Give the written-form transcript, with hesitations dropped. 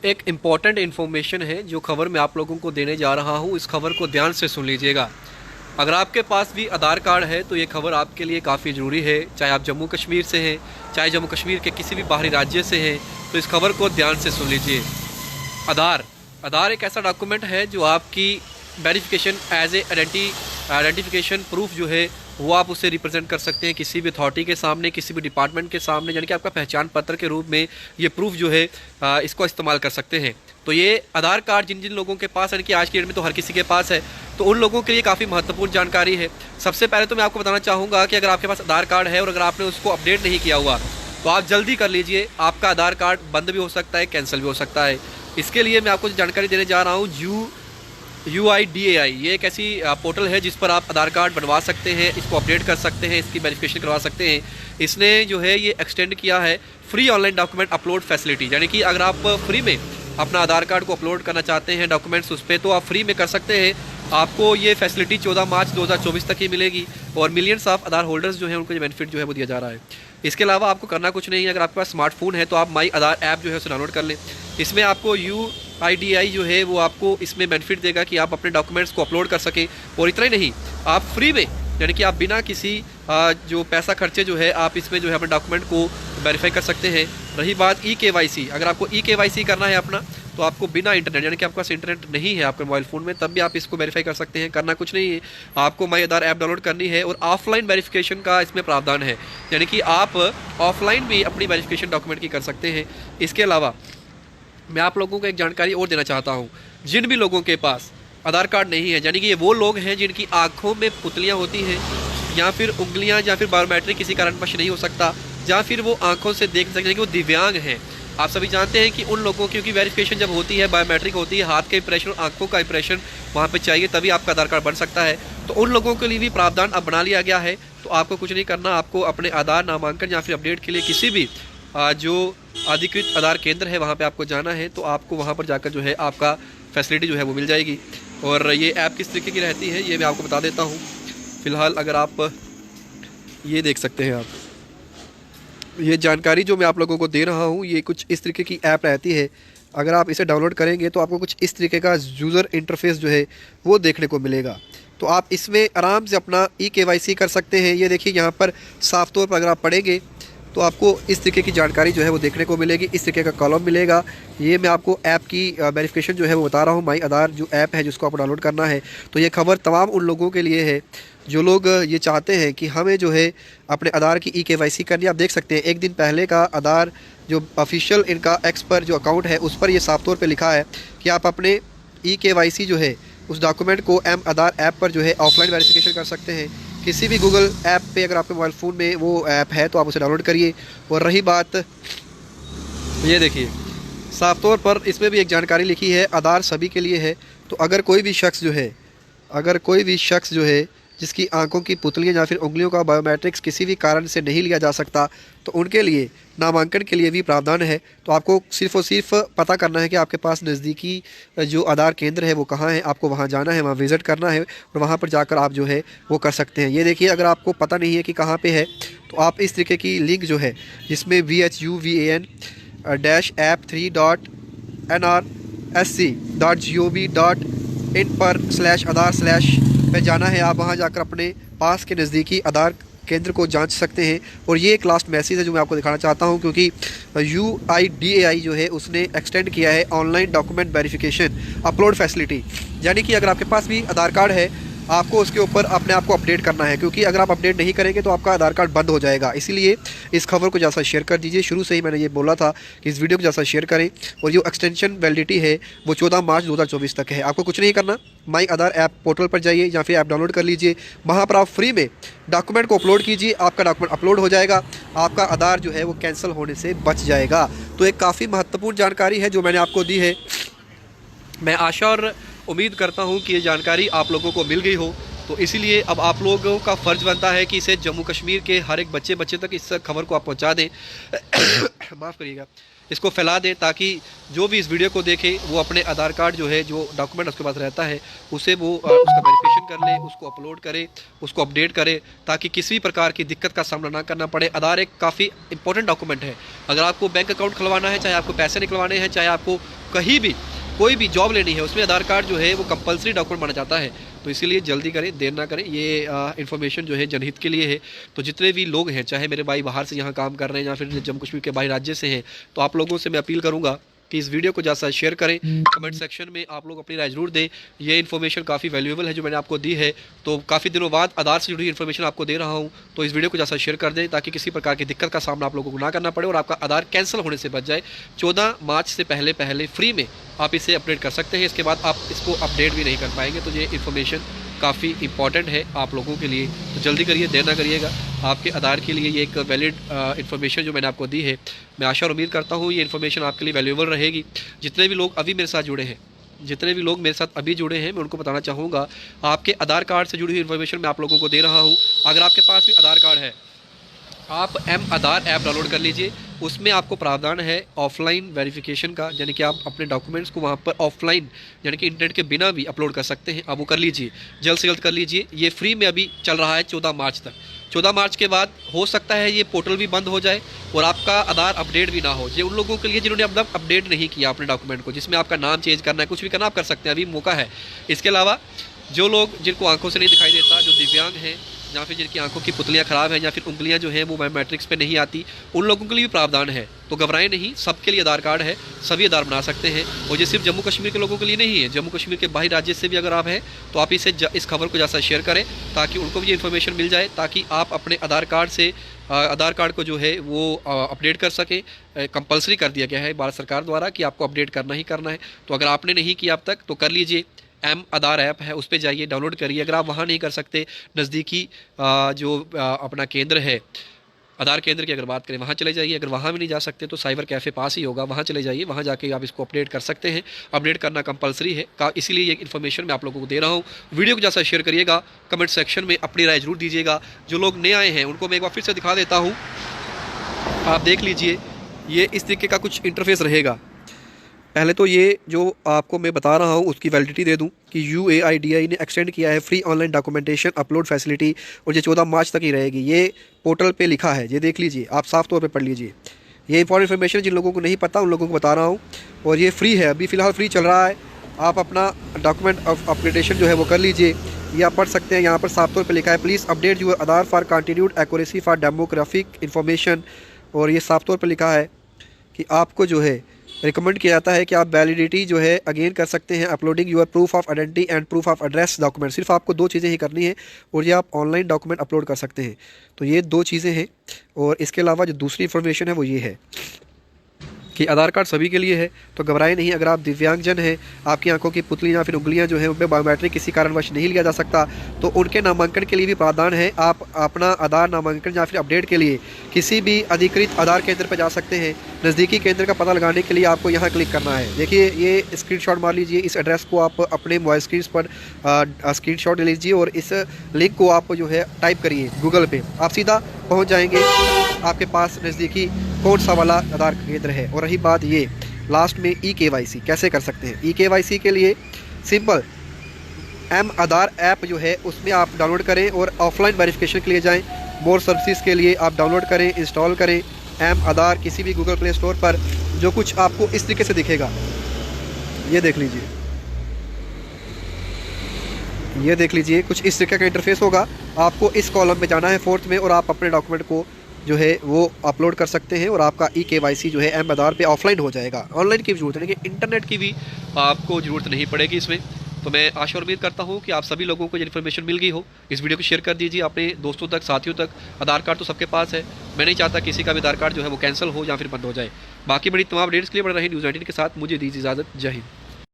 एक important information है जो खबर मैं आप लोगों को देने जा रहा हूँ। इस खबर को ध्यान से सुन लीजिएगा। अगर आपके पास भी आधार कार्ड है तो ये खबर आपके लिए काफ़ी ज़रूरी है। चाहे आप जम्मू कश्मीर से हैं, चाहे जम्मू कश्मीर के किसी भी बाहरी राज्य से हैं, तो इस खबर को ध्यान से सुन लीजिए। आधार आधार एक ऐसा डॉक्यूमेंट है जो आपकी verification as a identification proof जो है वो आप उसे रिप्रेजेंट कर सकते हैं किसी भी अथॉरिटी के सामने, किसी भी डिपार्टमेंट के सामने, यानी कि आपका पहचान पत्र के रूप में ये प्रूफ जो है इसको इस्तेमाल कर सकते हैं। तो ये आधार कार्ड जिन जिन लोगों के पास, यानी कि आज की डेट में तो हर किसी के पास है, तो उन लोगों के लिए काफ़ी महत्वपूर्ण जानकारी है। सबसे पहले तो मैं आपको बताना चाहूँगा कि अगर आपके पास आधार कार्ड है और अगर आपने उसको अपडेट नहीं किया हुआ तो आप जल्दी कर लीजिए। आपका आधार कार्ड बंद भी हो सकता है, कैंसिल भी हो सकता है। इसके लिए मैं आपको जानकारी देने जा रहा हूँ UIDAI। ये एक ऐसी पोर्टल है जिस पर आप आधार कार्ड बनवा सकते हैं, इसको अपडेट कर सकते हैं, इसकी वेरिफिकेशन करवा सकते हैं। इसने जो है ये एक्सटेंड किया है free online document upload facility, यानी कि अगर आप फ्री में अपना आधार कार्ड को अपलोड करना चाहते हैं डॉक्यूमेंट्स उस पर, तो आप फ्री में कर सकते हैं। आपको ये फैसिलिटी 14 मार्च 2024 तक ही मिलेगी और मिलियंस ऑफ आधार होल्डर्स जो हैं उनको ये बेनिफिट जो है वो दिया जा रहा है। इसके अलावा आपको करना कुछ नहीं है। अगर आपके पास स्मार्टफोन है तो आप माई आधार ऐप जो है उसे डाउनलोड कर लें। इसमें आपको UIDAI जो है वो आपको इसमें बेनिफिट देगा कि आप अपने डॉक्यूमेंट्स को अपलोड कर सकें। और इतना ही नहीं, आप फ्री में, यानी कि आप बिना किसी जो पैसा खर्चे जो है आप इसमें जो है अपने डॉक्यूमेंट को वेरीफाई कर सकते हैं। रही बात eKYC, अगर आपको eKYC करना है अपना, तो आपको बिना इंटरनेट, यानी कि आपके पास इंटरनेट नहीं है आपके मोबाइल फ़ोन में, तब भी आप इसको वेरीफाई कर सकते हैं। करना कुछ नहीं है, आपको माई आधार ऐप डाउनलोड करनी है और ऑफलाइन वेरिफिकेशन का इसमें प्रावधान है, यानी कि आप ऑफलाइन भी अपनी वेरिफिकेशन डॉक्यूमेंट की कर सकते हैं। इसके अलावा मैं आप लोगों को एक जानकारी और देना चाहता हूँ। जिन भी लोगों के पास आधार कार्ड नहीं है, यानी कि ये वो लोग हैं जिनकी आँखों में पुतलियाँ होती हैं, या फिर उंगलियाँ, या फिर बायोमेट्रिक किसी कारणवश नहीं हो सकता, या फिर वो आँखों से देख सकते हैं कि वो दिव्यांग हैं। आप सभी जानते हैं कि उन लोगों की, क्योंकि वेरिफिकेशन जब होती है बायोमेट्रिक होती है, हाथ का इंप्रेशन और आंखों का इंप्रेशन वहाँ पे चाहिए, तभी आपका आधार कार्ड बन सकता है। तो उन लोगों के लिए भी प्रावधान अब बना लिया गया है। तो आपको कुछ नहीं करना, आपको अपने आधार नामांकन या फिर अपडेट के लिए किसी भी जो अधिकृत आधार केंद्र है वहाँ पर आपको जाना है। तो आपको वहाँ पर जाकर जो है आपका फैसिलिटी जो है वो मिल जाएगी। और ये ऐप किस तरीके की रहती है ये मैं आपको बता देता हूँ। फ़िलहाल अगर आप ये देख सकते हैं, आप ये जानकारी जो मैं आप लोगों को दे रहा हूँ ये कुछ इस तरीके की ऐप रहती है। अगर आप इसे डाउनलोड करेंगे तो आपको कुछ इस तरीके का यूज़र इंटरफेस जो है वो देखने को मिलेगा। तो आप इसमें आराम से अपना eKYC कर सकते हैं। ये देखिए यहाँ पर साफ तौर पर अगर आप पढ़ेंगे तो आपको इस तरीके की जानकारी जो है वो देखने को मिलेगी, इस तरीके का कॉलम मिलेगा। ये मैं आपको ऐप की वेरिफिकेशन जो है वो बता रहा हूँ। माई आधार जो ऐप है जिसको आपको डाउनलोड करना है। तो ये खबर तमाम उन लोगों के लिए है जो लोग ये चाहते हैं कि हमें जो है अपने आधार की eKYC करनी। आप देख सकते हैं एक दिन पहले का आधार जो ऑफिशियल इनका एक्स पर जो अकाउंट है उस पर ये साफ तौर पे लिखा है कि आप अपने eKYC जो है उस डॉक्यूमेंट को आधार ऐप पर जो है ऑफलाइन वेरिफिकेशन कर सकते हैं। किसी भी गूगल ऐप पे अगर आपके मोबाइल फ़ोन में वो ऐप है तो आप उसे डाउनलोड करिए। और रही बात, ये देखिए साफ तौर पर इसमें भी एक जानकारी लिखी है, आधार सभी के लिए है। तो अगर कोई भी शख्स जो है जिसकी आंखों की पुतलियाँ या फिर उंगलियों का बायोमेट्रिक्स किसी भी कारण से नहीं लिया जा सकता, तो उनके लिए नामांकन के लिए भी प्रावधान है। तो आपको सिर्फ़ और सिर्फ पता करना है कि आपके पास नज़दीकी जो आधार केंद्र है वो कहाँ है, आपको वहाँ जाना है, वहाँ विज़िट करना है और वहाँ पर जाकर आप जो है वो कर सकते हैं। ये देखिए अगर आपको पता नहीं है कि कहाँ पे है तो आप इस तरीके की लिंक जो है जिसमें VHUVAN-app3.nrsc.gov.in पर /आधार/ पे जाना है। आप वहाँ जाकर अपने पास के नज़दीकी आधार केंद्र को जांच सकते हैं। और ये एक लास्ट मैसेज है जो मैं आपको दिखाना चाहता हूँ, क्योंकि UIDAI जो है उसने एक्सटेंड किया है online document verification upload facility, यानी कि अगर आपके पास भी आधार कार्ड है आपको उसके ऊपर अपने आप को अपडेट करना है, क्योंकि अगर आप अपडेट नहीं करेंगे तो आपका आधार कार्ड बंद हो जाएगा। इसीलिए इस खबर को ज़्यादा शेयर कर दीजिए। शुरू से ही मैंने ये बोला था कि इस वीडियो को ज़्यादा शेयर करें। और जो एक्सटेंशन वैलिडिटी है वो 14 मार्च 2024 तक है। आपको कुछ नहीं करना, माई आधार ऐप पोर्टल पर जाइए या फिर ऐप डाउनलोड कर लीजिए। वहाँ पर आप फ्री में डॉक्यूमेंट को अपलोड कीजिए, आपका डॉक्यूमेंट अपलोड हो जाएगा, आपका आधार जो है वो कैंसिल होने से बच जाएगा। तो एक काफ़ी महत्वपूर्ण जानकारी है जो मैंने आपको दी है। मैं आशा और उम्मीद करता हूँ कि ये जानकारी आप लोगों को मिल गई हो। तो इसीलिए अब आप लोगों का फ़र्ज़ बनता है कि इसे जम्मू कश्मीर के हर एक बच्चे तक इस खबर को आप पहुँचा दें। माफ़ करिएगा, इसको फैला दें ताकि जो भी इस वीडियो को देखे वो अपने आधार कार्ड जो है, जो डॉक्यूमेंट उसके पास रहता है, उसे वो उसका वेरिफिकेशन कर ले, उसको अपलोड करे, उसको अपडेट करे, ताकि किसी भी प्रकार की दिक्कत का सामना ना करना पड़े। आधार एक काफ़ी इंपॉर्टेंट डॉक्यूमेंट है। अगर आपको बैंक अकाउंट खुलवाना है, चाहे आपको पैसे निकलवाने हैं, चाहे आपको कहीं भी कोई भी जॉब लेनी है उसमें आधार कार्ड जो है वो कंपलसरी डॉक्यूमेंट माना जाता है। तो इसीलिए जल्दी करें, देर ना करें। ये इन्फॉर्मेशन जो है जनहित के लिए है। तो जितने भी लोग हैं, चाहे मेरे भाई बाहर से यहाँ काम कर रहे हैं या फिर जम्मू कश्मीर के बाहर राज्य से हैं, तो आप लोगों से मैं अपील करूँगा कि इस वीडियो को ज़्यादा शेयर करें। कमेंट सेक्शन में आप लोग अपनी राय जरूर दें। ये इन्फॉर्मेशन काफ़ी वैल्यूएबल है जो मैंने आपको दी है। तो काफ़ी दिनों बाद आधार से जुड़ी इन्फॉर्मेशन आपको दे रहा हूँ, तो इस वीडियो को ज़्यादा शेयर कर दें ताकि किसी प्रकार की दिक्कत का सामना आप लोगों को ना करना पड़े और आपका आधार कैंसिल होने से बच जाए। 14 मार्च से पहले पहले फ्री में आप इसे अपडेट कर सकते हैं। इसके बाद आप इसको अपडेट भी नहीं कर पाएंगे। तो ये इन्फॉर्मेशन काफ़ी इंपॉर्टेंट है आप लोगों के लिए, तो जल्दी करिए, देर ना करिएगा। आपके आधार के लिए ये एक वैलिड इन्फॉर्मेशन जो मैंने आपको दी है, मैं आशा और उम्मीद करता हूँ ये इन्फॉर्मेशन आपके लिए वैल्यूएबल रहेगी। जितने भी लोग अभी मेरे साथ जुड़े हैं, मैं उनको बताना चाहूँगा, आपके आधार कार्ड से जुड़ी हुई इन्फॉर्मेशन मैं आप लोगों को दे रहा हूँ। अगर आपके पास भी आधार कार्ड है, आप M-आधार ऐप डाउनलोड कर लीजिए। उसमें आपको प्रावधान है ऑफलाइन वेरिफिकेशन का, यानी कि आप अपने डॉक्यूमेंट्स को वहाँ पर ऑफलाइन यानी कि इंटरनेट के बिना भी अपलोड कर सकते हैं। आप वो कर लीजिए, जल्द से जल्द कर लीजिए। ये फ्री में अभी चल रहा है 14 मार्च तक। 14 मार्च के बाद हो सकता है ये पोर्टल भी बंद हो जाए और आपका आधार अपडेट भी ना हो। ये उन लोगों के लिए जिन्होंने अब तक अपडेट नहीं किया अपने डॉक्यूमेंट को, जिसमें आपका नाम चेंज करना है, कुछ भी करना आप कर सकते हैं, अभी मौका है। इसके अलावा जो लोग जिनको आंखों से नहीं दिखाई देता, जो दिव्यांग हैं या फिर जिनकी आंखों की पुतलियां ख़राब हैं या फिर उंगलियां जो हैं वो बायोमेट्रिक्स पे नहीं आती, उन लोगों के लिए भी प्रावधान है। तो घबराएं नहीं, सबके लिए आधार कार्ड है, सभी आधार बना सकते हैं। और ये सिर्फ जम्मू कश्मीर के लोगों के लिए नहीं है, जम्मू कश्मीर के बाहरी राज्य से भी अगर आप हैं तो आप इस खबर को ज़्यादा शेयर करें ताकि उनको भी ये इन्फॉर्मेशन मिल जाए, ताकि आप अपने आधार कार्ड को जो है वो अपडेट कर सकें। कंपलसरी कर दिया गया है भारत सरकार द्वारा कि आपको अपडेट करना ही करना है। तो अगर आपने नहीं किया अब तक तो कर लीजिए। M-आधार ऐप है, उस पर जाइए, डाउनलोड करिए। अगर आप वहाँ नहीं कर सकते, नज़दीकी अपना केंद्र है, आधार केंद्र की अगर बात करें, वहाँ चले जाइए। अगर वहाँ भी नहीं जा सकते तो साइबर कैफ़े पास ही होगा, वहाँ चले जाइए, वहाँ जाके आप इसको अपडेट कर सकते हैं। अपडेट करना कंपलसरी है, इसीलिए ये इन्फॉर्मेशन मैं आप लोगों को दे रहा हूँ। वीडियो को जैसा शेयर करिएगा, कमेंट सेक्शन में अपनी राय जरूर दीजिएगा। जो लोग नए आए हैं उनको मैं एक बार फिर से दिखा देता हूँ, आप देख लीजिए। ये इस तरीके का कुछ इंटरफेस रहेगा। पहले तो ये जो आपको मैं बता रहा हूँ उसकी वैलिडिटी दे दूँ कि UAIDAI ने एक्सटेंड किया है free online documentation upload facility, और ये 14 मार्च तक ही रहेगी। ये पोर्टल पे लिखा है, ये देख लीजिए, आप साफ तौर पे पढ़ लीजिए। ये इंपॉर्टेंट इन्फॉर्मेशन जिन लोगों को नहीं पता उन लोगों को बता रहा हूँ, और ये फ्री है, अभी फ़िलहाल फ्री चल रहा है। आप अपना डॉक्यूमेंट अपडेटेशन जो है वो कर लीजिए। ये आप पढ़ सकते हैं, यहाँ पर साफ तौर पर लिखा है, please update your Aadhaar for continued accuracy for demographic information. और ये साफ तौर पर लिखा है कि आपको जो है रिकमेंड किया जाता है कि आप वैलिडिटी जो है अगेन कर सकते हैं, uploading your proof of identity and proof of address document. सिर्फ आपको 2 चीज़ें ही करनी है और ये आप ऑनलाइन डॉक्यूमेंट अपलोड कर सकते हैं। तो ये 2 चीज़ें हैं। और इसके अलावा जो दूसरी इन्फॉर्मेशन है वो ये है कि आधार कार्ड सभी के लिए है, तो घबराएं नहीं। अगर आप दिव्यांगजन हैं, आपकी आंखों की पुतली या फिर उंगलियां जो हैं उन पर बायोमेट्रिक किसी कारणवश नहीं लिया जा सकता, तो उनके नामांकन के लिए भी प्रावधान है। आप अपना आधार नामांकन या फिर अपडेट के लिए किसी भी अधिकृत आधार केंद्र पर जा सकते हैं। नज़दीकी केंद्र का पता लगाने के लिए आपको यहाँ क्लिक करना है। देखिए, ये स्क्रीनशॉट मार लीजिए, इस एड्रेस को आप अपने मोबाइल स्क्रीन पर स्क्रीनशॉट ले लीजिए और इस लिंक को आप जो है टाइप करिए गूगल पे, आप सीधा पहुँच जाएंगे आपके पास नज़दीकी कौन सा वाला आधार केंद्र है। और रही बात ये लास्ट में eKYC कैसे कर सकते हैं, eKYC के लिए सिंपल M-आधार ऐप जो है उसमें आप डाउनलोड करें और ऑफलाइन वेरिफिकेशन के लिए जाएं। मोर सर्विसेज के लिए आप डाउनलोड करें, इंस्टॉल करें M-आधार किसी भी गूगल प्ले स्टोर पर। जो कुछ आपको इस तरीके से दिखेगा, ये देख लीजिए, ये देख लीजिए, कुछ इस तरीके का इंटरफेस होगा। आपको इस कॉलम में जाना है 4th में, और आप अपने डॉक्यूमेंट को जो है वो अपलोड कर सकते हैं और आपका eKYC जो है M-आधार पे ऑफलाइन हो जाएगा। ऑनलाइन की भी जरूरत नहीं, इंटरनेट की भी आपको ज़रूरत नहीं पड़ेगी इसमें। तो मैं आशा और उम्मीद करता हूँ कि आप सभी लोगों को ये इन्फॉर्मेशन मिल गई हो। इस वीडियो को शेयर कर दीजिए अपने दोस्तों तक, साथियों तक। आधार कार्ड तो सबके पास है, मैं नहीं चाहता किसी का भी आधार कार्ड जो है वो कैंसिल हो या फिर बंद हो जाए। बाकी बड़ी तमाम अपडेट्स के लिए बने रहे न्यूज़ 19 के साथ। मुझे दीजिए इजाज़त। जय हिंद।